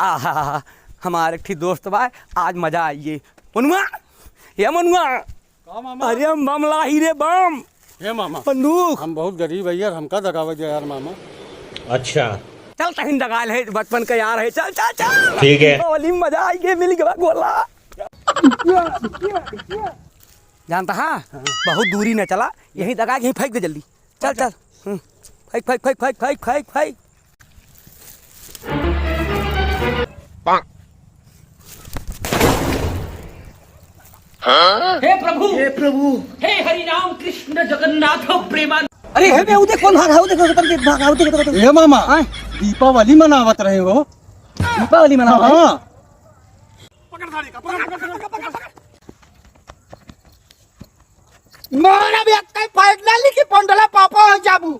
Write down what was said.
आहा हमारे ठीक दोस्त बा आज मजा आइए मनुआ ये मनुआ मामा अरे हम बम लाही रे बम हे मामा बंदूक हम बहुत गरीब है यार, हमका दगावे दे यार मामा। अच्छा चल तहिन दगाल है बचपन का यार है चल चल चल ठीक है। होली में मजा आई मिल गया गोला जानता हाँ बहुत दूरी न चला यहीं दगा यहीं फेंक दे जल्दी चल चल फेंक फेंक फेंक फेंक फेंक फेंक फेंक हे प्रभु हे हरि राम कृष्ण जगन्नाथ प्रेमान। अरे हे उधर कौन भागा उधर भागा उधर हे मामा दीपावली मनावत रहे हो। दीपावली मनाओ हाँ मोहन अभी फाइनली की पंडला पापा हो जाबू